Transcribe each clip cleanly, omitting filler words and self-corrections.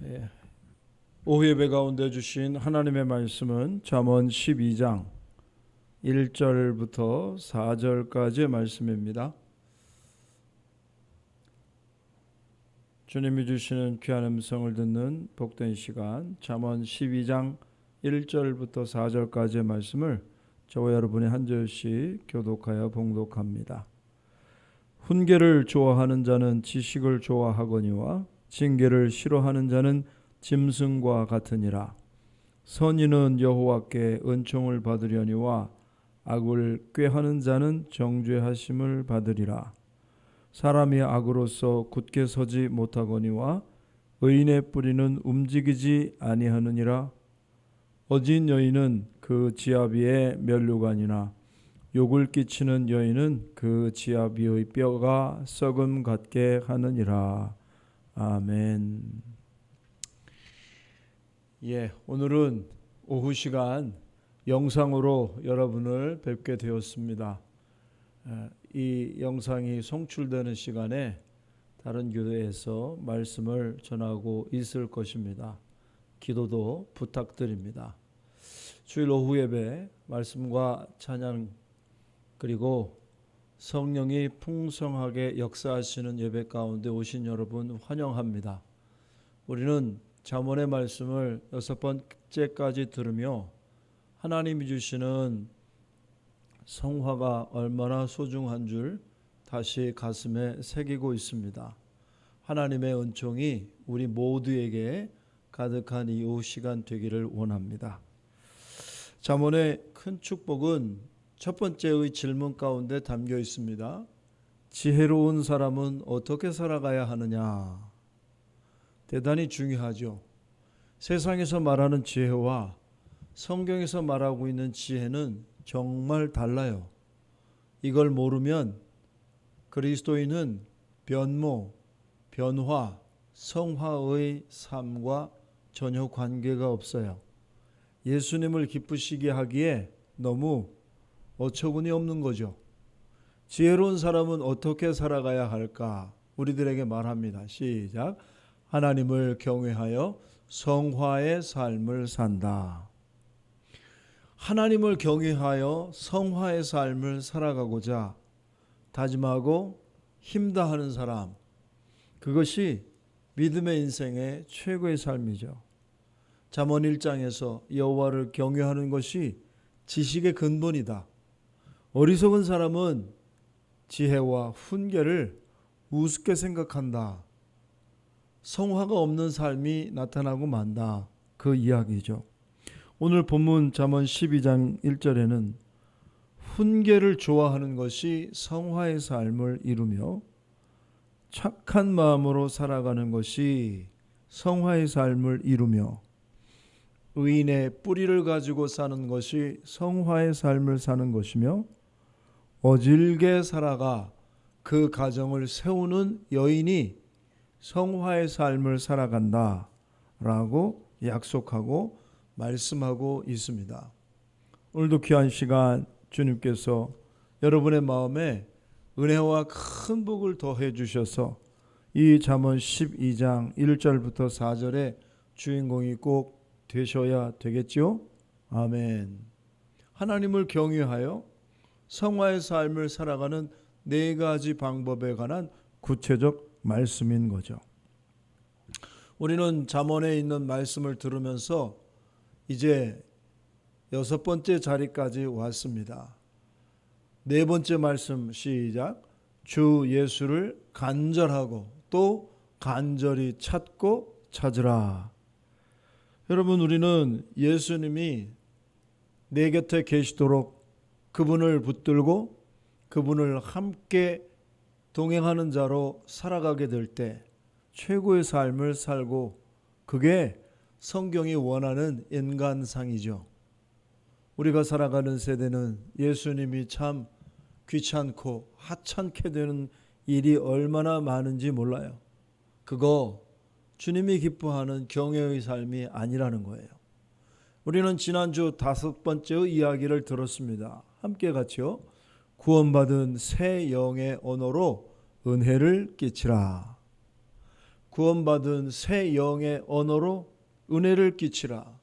예. 오후 예배 가운데 주신 하나님의 말씀은 잠언 12장 1절부터 4절까지의 말씀입니다. 주님이 주시는 귀한 음성을 듣는 복된 시간, 잠언 12장 1절부터 4절까지의 말씀을 저와 여러분이 한 절씩 교독하여 봉독합니다. 훈계를 좋아하는 자는 지식을 좋아하거니와 징계를 싫어하는 자는 짐승과 같으니라. 선인은 여호와께 은총을 받으려니와 악을 꾀하는 자는 정죄하심을 받으리라. 사람이 악으로서 굳게 서지 못하거니와 의인의 뿌리는 움직이지 아니하느니라. 어진 여인은 그 지압 위에 면류관이나 욕을 끼치는 여인은 그 지압 위의 뼈가 썩음 같게 하느니라. 아멘. 오늘은 오후 시간 영상으로 여러분을 뵙게 되었습니다. 이 영상이 송출되는 시간에 다른 교회에서 말씀을 전하고 있을 것입니다. 기도도 부탁드립니다. 주일 오후 예배 말씀과 찬양 그리고 성령이 풍성하게 역사하시는 예배 가운데 오신 여러분 환영합니다. 우리는 잠언의 말씀을 6번째까지 들으며 하나님이 주시는 성화가 얼마나 소중한 줄 다시 가슴에 새기고 있습니다. 하나님의 은총이 우리 모두에게 가득한 이 오후 시간 되기를 원합니다. 잠언의 큰 축복은 첫 번째의 질문 가운데 담겨 있습니다. 지혜로운 사람은 어떻게 살아가야 하느냐? 대단히 중요하죠. 세상에서 말하는 지혜와 성경에서 말하고 있는 지혜는 정말 달라요. 이걸 모르면 그리스도인은 변모, 변화, 성화의 삶과 전혀 관계가 없어요. 예수님을 기쁘시게 하기에 너무 어처구니 없는 거죠. 지혜로운 사람은 어떻게 살아가야 할까? 우리들에게 말합니다. 시작. 하나님을 경외하여 성화의 삶을 산다. 하나님을 경외하여 성화의 삶을 살아가고자 다짐하고 힘다하는 사람, 그것이 믿음의 인생의 최고의 삶이죠. 잠언 1장에서 여호와를 경외하는 것이 지식의 근본이다. 어리석은 사람은 지혜와 훈계를 우습게 생각한다. 성화가 없는 삶이 나타나고 만다. 그 이야기죠. 오늘 본문 잠언 12장 1절에는 훈계를 좋아하는 것이 성화의 삶을 이루며 착한 마음으로 살아가는 것이 성화의 삶을 이루며 의인의 뿌리를 가지고 사는 것이 성화의 삶을 사는 것이며 어질게 살아가 그 가정을 세우는 여인이 성화의 삶을 살아간다 라고 약속하고 말씀하고 있습니다. 오늘도 귀한 시간 주님께서 여러분의 마음에 은혜와 큰 복을 더해 주셔서 이 잠언 12장 1절부터 4절의 주인공이 꼭 되셔야 되겠죠? 아멘. 하나님을 경외하여 성화의 삶을 살아가는 4가지 방법에 관한 구체적 말씀인 거죠. 우리는 잠언에 있는 말씀을 들으면서 이제 6번째 자리까지 왔습니다. 4번째 말씀 시작. 주 예수를 간절하고 또 간절히 찾고 찾으라. 여러분, 우리는 예수님이 내 곁에 계시도록 그분을 붙들고 그분을 함께 동행하는 자로 살아가게 될 때 최고의 삶을 살고, 그게 성경이 원하는 인간상이죠. 우리가 살아가는 세대는 예수님이 참 귀찮고 하찮게 되는 일이 얼마나 많은지 몰라요. 그거 주님이 기뻐하는 경외의 삶이 아니라는 거예요. 우리는 지난주 5번째 이야기를 들었습니다. 함께 같이요. 구원받은 새 영의 언어로 은혜를 끼치라. 구원받은 새 영의 언어로 은혜를 끼치라.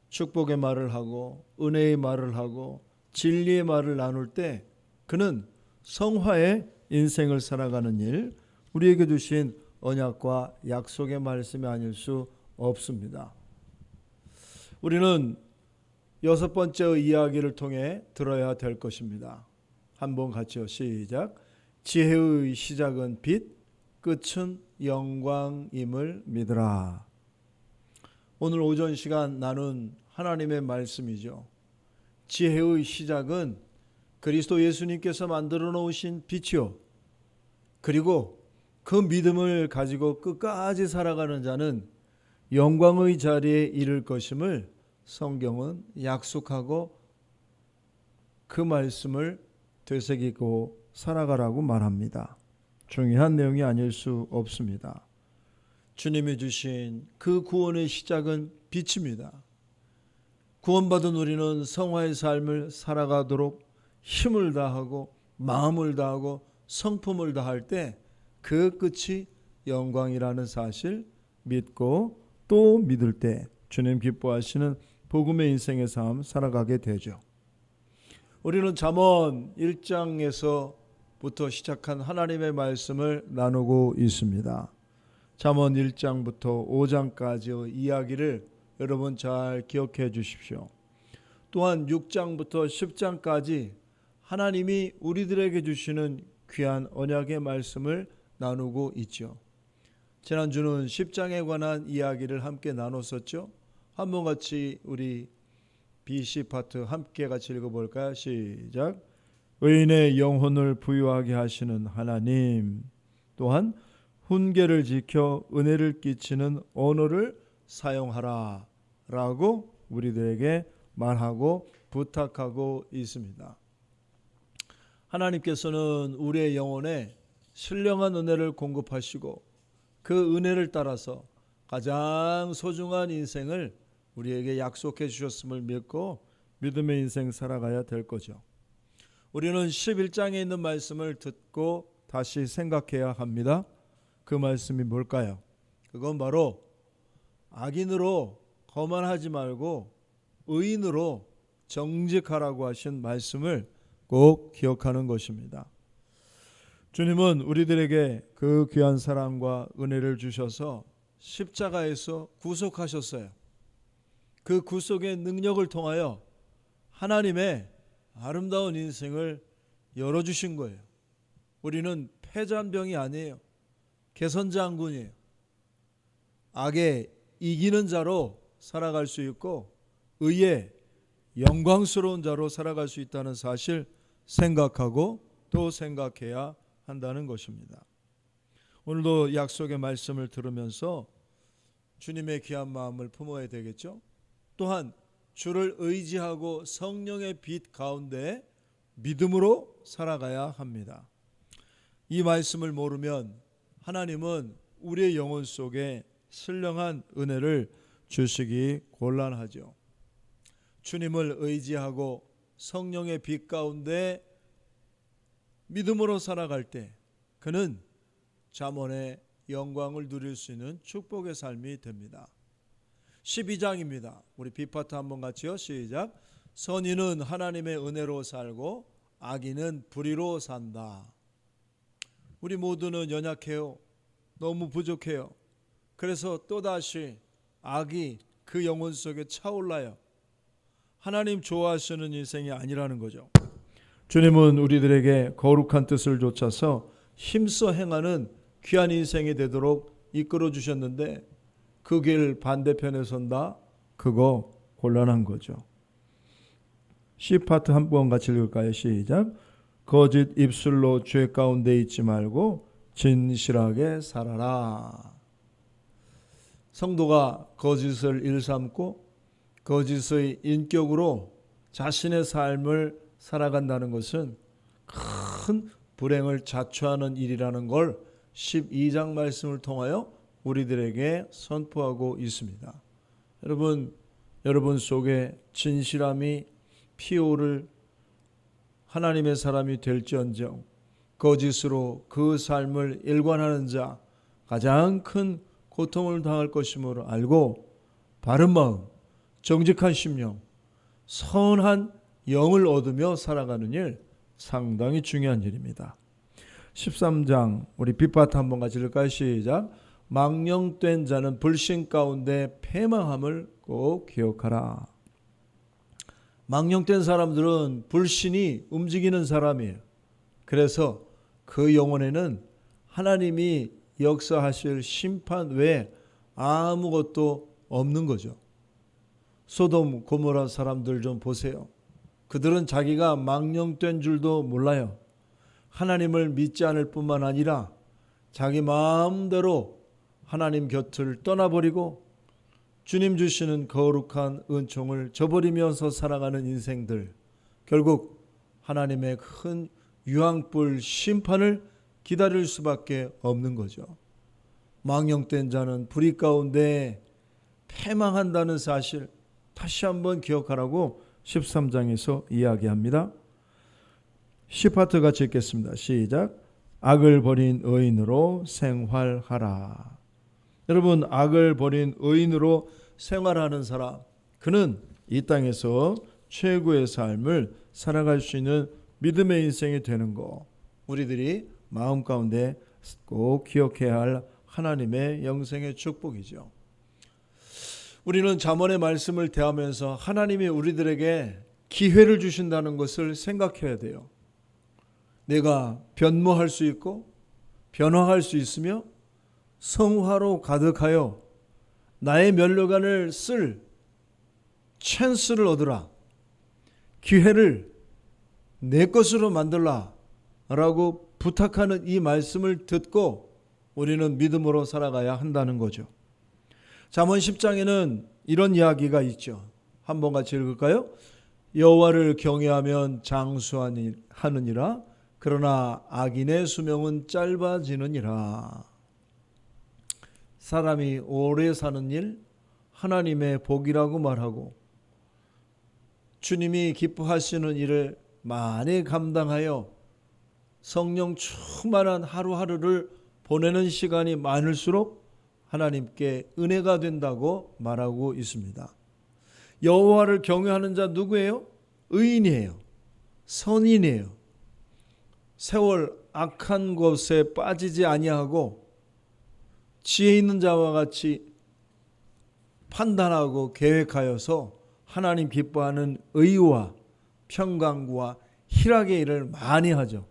축복의 말을 하고 은혜의 말을 하고 진리의 말을 나눌 때 그는 성화의 인생을 살아가는 일, 우리에게 주신 언약과 약속의 말씀이 아닐 수 없습니다. 우리는 6번째 이야기를 통해 들어야 될 것입니다. 한번 같이요. 시작. 지혜의 시작은 빛, 끝은 영광임을 믿으라. 오늘 오전 시간 나눈 하나님의 말씀이죠. 지혜의 시작은 그리스도 예수님께서 만들어 놓으신 빛이요. 그리고 그 믿음을 가지고 끝까지 살아가는 자는 영광의 자리에 이를 것임을 성경은 약속하고 그 말씀을 되새기고 살아가라고 말합니다. 중요한 내용이 아닐 수 없습니다. 주님이 주신 그 구원의 시작은 빛입니다. 구원받은 우리는 성화의 삶을 살아가도록 힘을 다하고 마음을 다하고 성품을 다할 때 그 끝이 영광이라는 사실 믿고 또 믿을 때 주님 기뻐하시는 복음의 인생의 삶 살아가게 되죠. 우리는 잠언 1장에서부터 시작한 하나님의 말씀을 나누고 있습니다. 잠언 1장부터 5장까지의 이야기를 여러분 잘 기억해 주십시오. 또한 6장부터 10장까지 하나님이 우리들에게 주시는 귀한 언약의 말씀을 나누고 있죠. 지난주는 10장에 관한 이야기를 함께 나눴었죠. 한번 같이 우리 BC 파트 함께 같이 읽어볼까요? 시작. 의인의 영혼을 부유하게 하시는 하나님, 또한 훈계를 지켜 은혜를 끼치는 언어를 사용하라 라고 우리들에게 말하고 부탁하고 있습니다. 하나님께서는 우리의 영혼에 신령한 은혜를 공급하시고 그 은혜를 따라서 가장 소중한 인생을 우리에게 약속해 주셨음을 믿고 믿음의 인생 살아가야 될 거죠. 우리는 11장에 있는 말씀을 듣고 다시 생각해야 합니다. 그 말씀이 뭘까요? 그건 바로 악인으로 거만하지 말고 의인으로 정직하라고 하신 말씀을 꼭 기억하는 것입니다. 주님은 우리들에게 그 귀한 사랑과 은혜를 주셔서 십자가에서 구속하셨어요. 그 구속의 능력을 통하여 하나님의 아름다운 인생을 열어주신 거예요. 우리는 패잔병이 아니에요. 개선장군이에요. 악에 이기는 자로 살아갈 수 있고 의의 영광스러운 자로 살아갈 수 있다는 사실 생각하고 또 생각해야 한다는 것입니다. 오늘도 약속의 말씀을 들으면서 주님의 귀한 마음을 품어야 되겠죠. 또한 주를 의지하고 성령의 빛 가운데 믿음으로 살아가야 합니다. 이 말씀을 모르면 하나님은 우리의 영혼 속에 신령한 은혜를 주시기 곤란하죠. 주님을 의지하고 성령의 빛 가운데 믿음으로 살아갈 때 그는 잠언의 영광을 누릴 수 있는 축복의 삶이 됩니다. 12장입니다. 우리 B파트 한번 같이요. 시작. 선인은 하나님의 은혜로 살고 악인은 불의로 산다. 우리 모두는 연약해요. 너무 부족해요. 그래서 또다시 악이 그 영혼 속에 차올라요. 하나님 좋아하시는 인생이 아니라는 거죠. 주님은 우리들에게 거룩한 뜻을 좇아서 힘써 행하는 귀한 인생이 되도록 이끌어 주셨는데 그 길 반대편에 선다? 그거 곤란한 거죠. C파트 한 번 같이 읽을까요? 시작. 거짓 입술로 죄 가운데 있지 말고 진실하게 살아라. 성도가 거짓을 일삼고 거짓의 인격으로 자신의 삶을 살아간다는 것은 큰 불행을 자초하는 일이라는 걸 12장 말씀을 통하여 우리들에게 선포하고 있습니다. 여러분 속에 진실함이 피오를 하나님의 사람이 될지언정 거짓으로 그 삶을 일관하는 자, 가장 큰 고통을 당할 것임을 알고 바른 마음, 정직한 심령, 선한 영을 얻으며 살아가는 일, 상당히 중요한 일입니다. 13장 우리 빗밭 한번 같이 읽을까요? 시작. 망령된 자는 불신 가운데 패망함을 꼭 기억하라. 망령된 사람들은 불신이 움직이는 사람이에요. 그래서 그 영혼에는 하나님이 역사하실 심판 외에 아무것도 없는 거죠. 소돔 고모라 사람들 좀 보세요. 그들은 자기가 망령된 줄도 몰라요. 하나님을 믿지 않을 뿐만 아니라 자기 마음대로 하나님 곁을 떠나버리고 주님 주시는 거룩한 은총을 저버리면서 살아가는 인생들, 결국 하나님의 큰 유황불 심판을 기다릴 수밖에 없는 거죠. 망령된 자는 불의 가운데 패망한다는 사실 다시 한번 기억하라고 13장에서 이야기합니다. 10파트 같이 읽겠습니다. 시작. 악을 버린 의인으로 생활하라. 여러분, 악을 버린 의인으로 생활하는 사람, 그는 이 땅에서 최고의 삶을 살아갈 수 있는 믿음의 인생이 되는 거, 우리들이 마음 가운데 꼭 기억해야 할 하나님의 영생의 축복이죠. 우리는 잠언의 말씀을 대하면서 하나님이 우리들에게 기회를 주신다는 것을 생각해야 돼요. 내가 변모할 수 있고 변화할 수 있으며 성화로 가득하여 나의 면류관을 쓸 찬스를 얻으라. 기회를 내 것으로 만들라 라고 부탁하는 이 말씀을 듣고 우리는 믿음으로 살아가야 한다는 거죠. 잠언 10장에는 이런 이야기가 있죠. 한번 같이 읽을까요? 여호와를 경외하면 장수하느니라. 그러나 악인의 수명은 짧아지느니라. 사람이 오래 사는 일, 하나님의 복이라고 말하고 주님이 기뻐하시는 일을 많이 감당하여 성령 충만한 하루하루를 보내는 시간이 많을수록 하나님께 은혜가 된다고 말하고 있습니다. 여호와를 경외하는 자 누구예요? 의인이에요. 선인이에요. 세월 악한 것에 빠지지 아니하고 지혜 있는 자와 같이 판단하고 계획하여서 하나님 기뻐하는 의와 평강과 희락의 일을 많이 하죠.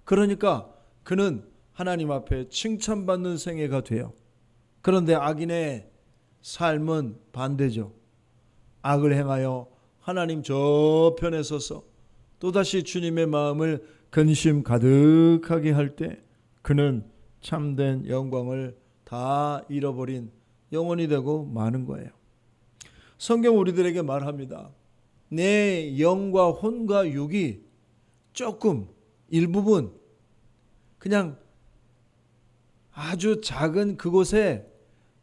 그러니까 그는 하나님 앞에 칭찬받는 생애가 돼요. 그런데 악인의 삶은 반대죠. 악을 행하여 하나님 저편에 서서 또다시 주님의 마음을 근심 가득하게 할 때 그는 참된 영광을 다 잃어버린 영혼이 되고 마는 거예요. 성경 우리들에게 말합니다. 내 영과 혼과 육이 조금 일부분 그냥 아주 작은 그곳에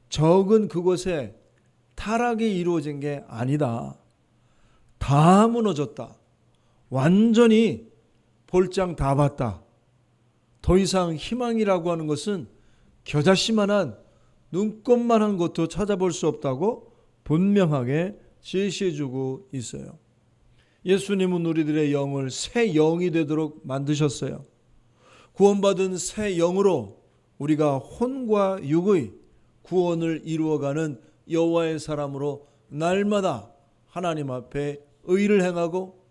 적은 그곳에 타락이 이루어진 게 아니다. 다 무너졌다. 완전히 볼장 다 봤다. 더 이상 희망이라고 하는 것은 겨자씨만한 눈곱만한 것도 찾아볼 수 없다고 분명하게 제시해주고 있어요. 예수님은 우리들의 영을 새 영이 되도록 만드셨어요. 구원받은 새 영으로 우리가 혼과 육의 구원을 이루어가는 여호와의 사람으로 날마다 하나님 앞에 의를 행하고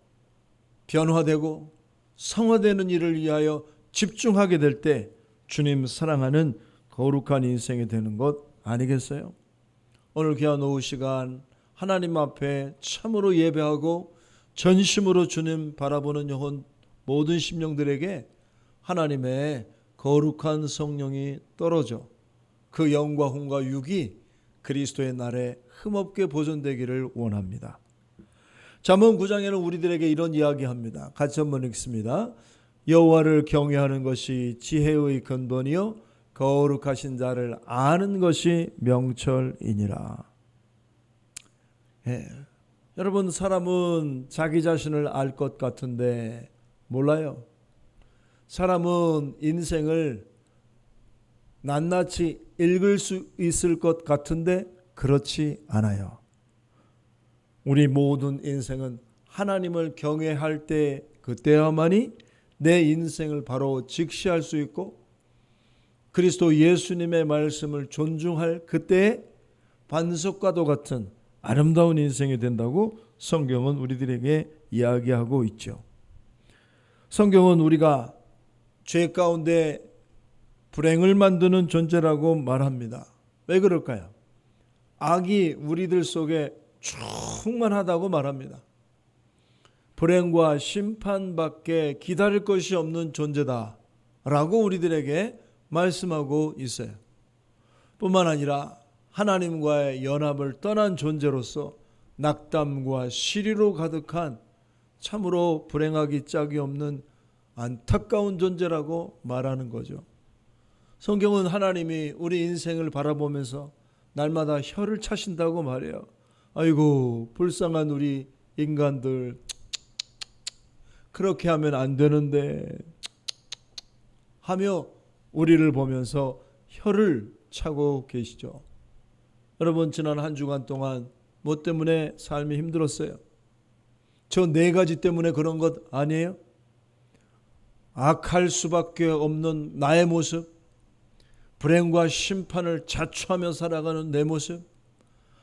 변화되고 성화되는 일을 위하여 집중하게 될 때 주님 사랑하는 거룩한 인생이 되는 것 아니겠어요? 오늘 귀한 오후 시간 하나님 앞에 참으로 예배하고 전심으로 주님 바라보는 영혼 모든 심령들에게 하나님의 거룩한 성령이 떨어져 그 영과 혼과 육이 그리스도의 날에 흠없게 보존되기를 원합니다. 잠언 9장에는 우리들에게 이런 이야기합니다. 같이 한번 읽습니다. 여호와를 경외하는 것이 지혜의 근본이요 거룩하신 자를 아는 것이 명철이니라. 여러분, 사람은 자기 자신을 알 것 같은데 몰라요. 사람은 인생을 낱낱이 읽을 수 있을 것 같은데 그렇지 않아요. 우리 모든 인생은 하나님을 경외할 때 그때야만이 내 인생을 바로 직시할 수 있고 그리스도 예수님의 말씀을 존중할 그때에 반석과도 같은 아름다운 인생이 된다고 성경은 우리들에게 이야기하고 있죠. 성경은 우리가 죄 가운데 불행을 만드는 존재라고 말합니다. 왜 그럴까요? 악이 우리들 속에 충만하다고 말합니다. 불행과 심판밖에 기다릴 것이 없는 존재다 라고 우리들에게 말씀하고 있어요. 뿐만 아니라 하나님과의 연합을 떠난 존재로서 낙담과 시리로 가득한 참으로 불행하기 짝이 없는 안타까운 존재라고 말하는 거죠. 성경은 하나님이 우리 인생을 바라보면서 날마다 혀를 차신다고 말해요. 아이고 불쌍한 우리 인간들, 그렇게 하면 안 되는데 하며 우리를 보면서 혀를 차고 계시죠. 여러분, 지난 한 주간 동안 뭐 때문에 삶이 힘들었어요? 저 4가지 때문에 그런 것 아니에요? 악할 수밖에 없는 나의 모습, 불행과 심판을 자초하며 살아가는 내 모습,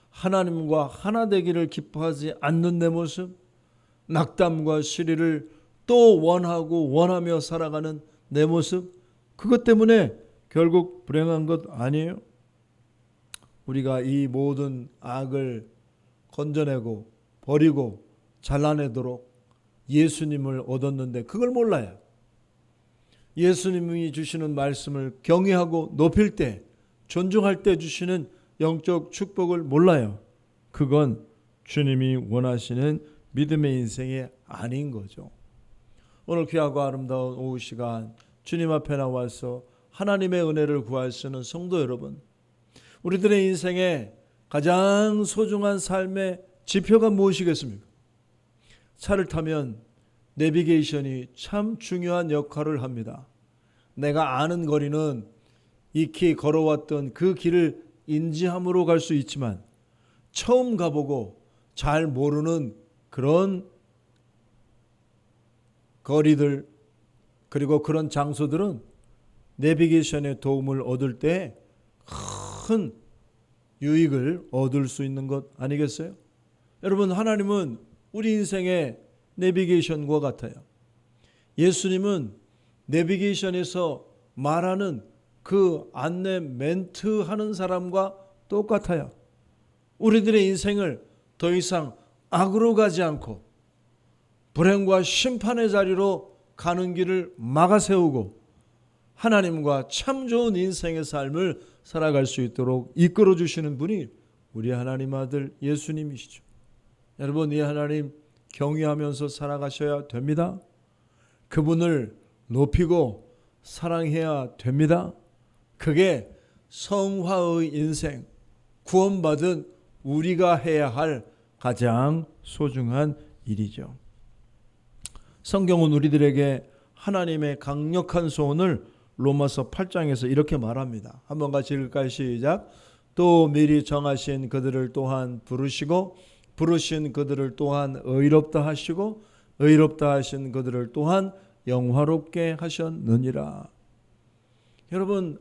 하나님과 하나 되기를 기뻐하지 않는 내 모습, 낙담과 시리를 또 원하고 원하며 살아가는 내 모습, 그것 때문에 결국 불행한 것 아니에요? 우리가 이 모든 악을 건져내고 버리고 잘라내도록 예수님을 얻었는데 그걸 몰라요. 예수님이 주시는 말씀을 경외하고 높일 때, 존중할 때 주시는 영적 축복을 몰라요. 그건 주님이 원하시는 믿음의 인생이 아닌 거죠. 오늘 귀하고 아름다운 오후 시간 주님 앞에 나와서 하나님의 은혜를 구할 수 있는 성도 여러분, 우리들의 인생에 가장 소중한 삶의 지표가 무엇이겠습니까? 차를 타면 내비게이션이 참 중요한 역할을 합니다. 내가 아는 거리는 익히 걸어왔던 그 길을 인지함으로 갈 수 있지만 처음 가보고 잘 모르는 그런 거리들 그리고 그런 장소들은 내비게이션의 도움을 얻을 때 큰 유익을 얻을 수 있는 것 아니겠어요? 여러분, 하나님은 우리 인생의 내비게이션과 같아요. 예수님은 내비게이션에서 말하는 그 안내 멘트 하는 사람과 똑같아요. 우리들의 인생을 더 이상 악으로 가지 않고 불행과 심판의 자리로 가는 길을 막아세우고 하나님과 참 좋은 인생의 삶을 살아갈 수 있도록 이끌어 주시는 분이 우리 하나님 아들 예수님이시죠. 여러분, 이 하나님 경외하면서 살아가셔야 됩니다. 그분을 높이고 사랑해야 됩니다. 그게 성화의 인생, 구원받은 우리가 해야 할 가장 소중한 일이죠. 성경은 우리들에게 하나님의 강력한 소원을 로마서 8장에서 이렇게 말합니다. 한번 같이 읽을까요? 시작. 또 미리 정하신 그들을 또한 부르시고 부르신 그들을 또한 의롭다 하시고 의롭다 하신 그들을 또한 영화롭게 하셨느니라. 여러분,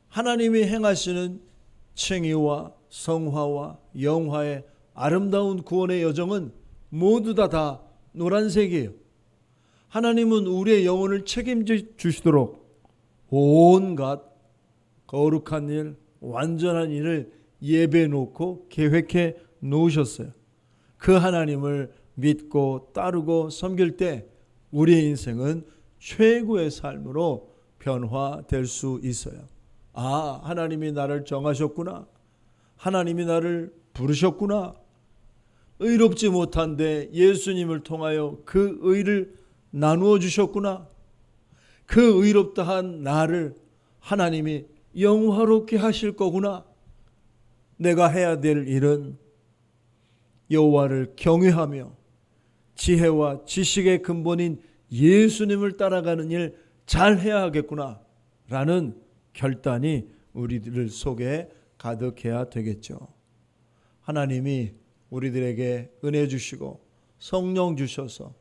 하나님이 행하시는 칭의와 성화와 영화의 아름다운 구원의 여정은 모두 다 노란색이에요. 하나님은 우리의 영혼을 책임져 주시도록 온갖 거룩한 일, 완전한 일을 예배해 놓고 계획해 놓으셨어요. 그 하나님을 믿고 따르고 섬길 때 우리의 인생은 최고의 삶으로 변화될 수 있어요. 아, 하나님이 나를 정하셨구나. 하나님이 나를 부르셨구나. 의롭지 못한데 예수님을 통하여 그 의를 나누어 주셨구나. 그 의롭다 한 나를 하나님이 영화롭게 하실 거구나. 내가 해야 될 일은 여호와를 경외하며 지혜와 지식의 근본인 예수님을 따라가는 일 잘 해야 하겠구나 라는 결단이 우리들 속에 가득해야 되겠죠. 하나님이 우리들에게 은혜 주시고 성령 주셔서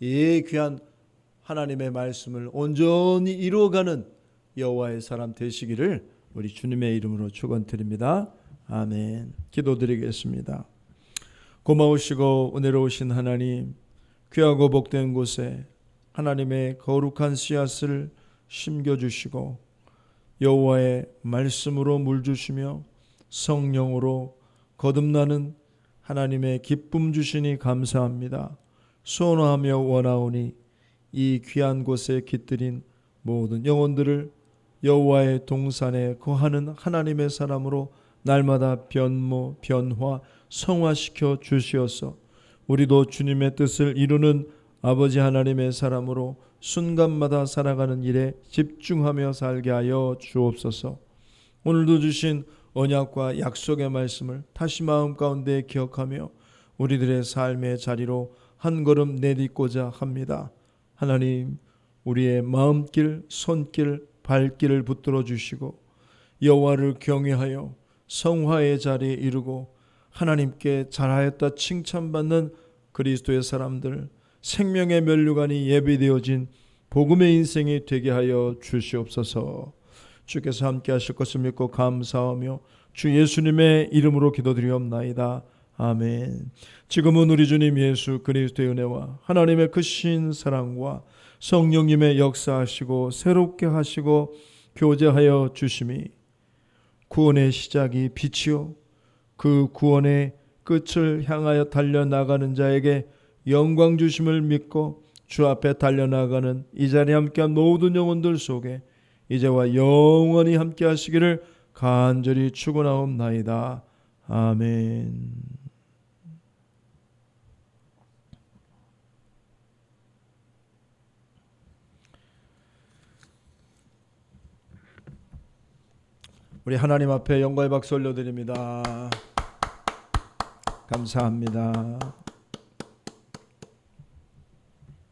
이 귀한 하나님의 말씀을 온전히 이루어가는 여호와의 사람 되시기를 우리 주님의 이름으로 축원드립니다. 아멘. 기도드리겠습니다. 고마우시고 은혜로우신 하나님, 귀하고 복된 곳에 하나님의 거룩한 씨앗을 심겨주시고 여호와의 말씀으로 물주시며 성령으로 거듭나는 하나님의 기쁨 주시니 감사합니다. 소원하며 원하오니 이 귀한 곳에 깃들인 모든 영혼들을 여호와의 동산에 거하는 하나님의 사람으로 날마다 변모, 변화, 성화시켜 주시어서 우리도 주님의 뜻을 이루는 아버지 하나님의 사람으로 순간마다 살아가는 일에 집중하며 살게 하여 주옵소서. 오늘도 주신 언약과 약속의 말씀을 다시 마음 가운데 기억하며 우리들의 삶의 자리로 한 걸음 내딛고자 합니다. 하나님, 우리의 마음길, 손길, 발길을 붙들어 주시고 여호와를 경외하여 성화의 자리에 이르고 하나님께 잘하였다 칭찬받는 그리스도의 사람들, 생명의 면류관이 예비되어진 복음의 인생이 되게 하여 주시옵소서. 주께서 함께 하실 것을 믿고 감사하며 주 예수님의 이름으로 기도드리옵나이다. 아멘. 지금은 우리 주님 예수 그리스도의 은혜와 하나님의 크신 사랑과 성령님의 역사하시고 새롭게 하시고 교제하여 주심이 구원의 시작이 빛이요 그 구원의 끝을 향하여 달려나가는 자에게 영광 주심을 믿고 주 앞에 달려나가는 이 자리에 함께한 모든 영혼들 속에 이제와 영원히 함께 하시기를 간절히 축원하옵나이다. 아멘. 우리 하나님 앞에 영광의 박수 올려드립니다. 감사합니다.